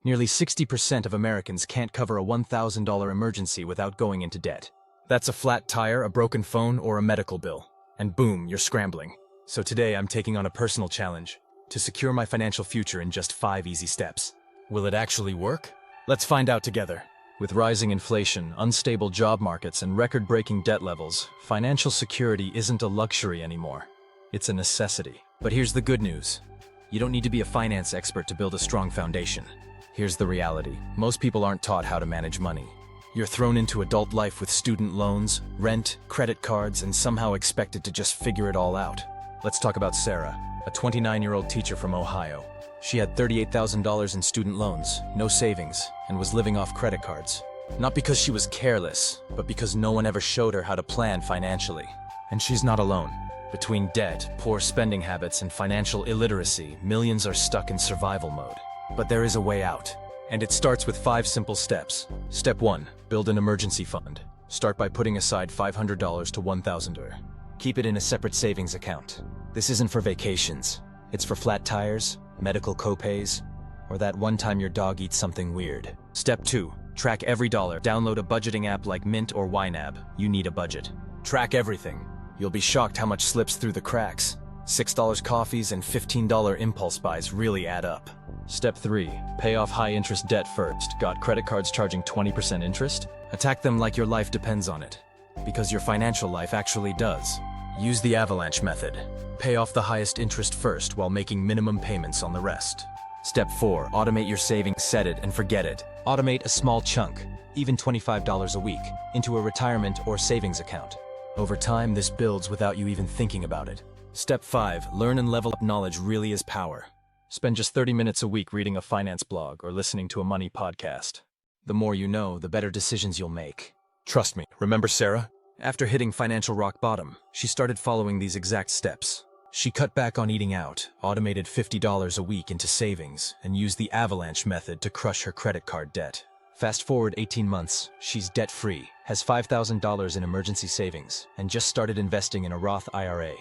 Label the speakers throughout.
Speaker 1: Nearly 60% of Americans can't cover a $1,000 emergency without going into debt. That's a flat tire, a broken phone, or a medical bill. And boom, you're scrambling. So today I'm taking on a personal challenge to secure my financial future in just 5 easy steps. Will it actually work? Let's find out together. With rising inflation, unstable job markets, and record-breaking debt levels, financial security isn't a luxury anymore. It's a necessity. But here's the good news. You don't need to be a finance expert to build a strong foundation. Here's the reality. Most people aren't taught how to manage money. You're thrown into adult life with student loans, rent, credit cards, and somehow expected to just figure it all out. Let's talk about Sarah, a 29-year-old teacher from Ohio. She had $38,000 in student loans, no savings, and was living off credit cards. Not because she was careless, but because no one ever showed her how to plan financially. And she's not alone. Between debt, poor spending habits, and financial illiteracy, millions are stuck in survival mode. But there is a way out. And it starts with 5 simple steps. Step 1. Build an emergency fund. Start by putting aside $500 to $1,000. Keep it in a separate savings account. This isn't for vacations. It's for flat tires, medical copays, or that one time your dog eats something weird. Step 2. Track every dollar. Download a budgeting app like Mint or YNAB. You need a budget. Track everything. You'll be shocked how much slips through the cracks. $6 coffees and $15 impulse buys really add up. Step 3. Pay off high-interest debt first. Got credit cards charging 20% interest? Attack them like your life depends on it. Because your financial life actually does. Use the avalanche method. Pay off the highest interest first while making minimum payments on the rest. Step 4. Automate your savings. Set it and forget it. Automate a small chunk, even $25 a week, into a retirement or savings account. Over time, this builds without you even thinking about it. Step 5. Learn and level up. Knowledge really is power. Spend just 30 minutes a week reading a finance blog or listening to a money podcast. The more you know, the better decisions you'll make. Trust me. Remember Sarah? After hitting financial rock bottom, she started following these exact steps. She cut back on eating out, automated $50 a week into savings, and used the avalanche method to crush her credit card debt. Fast forward 18 months, she's debt-free, has $5,000 in emergency savings, and just started investing in a Roth IRA.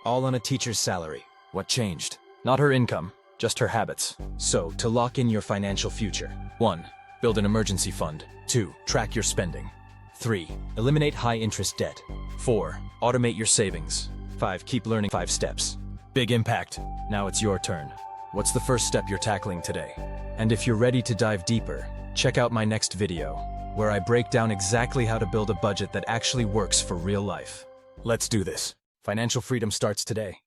Speaker 1: All on a teacher's salary. What changed? Not her income, just her habits. So, to lock in your financial future. 1. Build an emergency fund. 2. Track your spending. 3. Eliminate high-interest debt. 4. Automate your savings. 5. Keep learning. 5 steps. Big impact. Now it's your turn. What's the first step you're tackling today? And if you're ready to dive deeper, check out my next video, where I break down exactly how to build a budget that actually works for real life. Let's do this. Financial freedom starts today.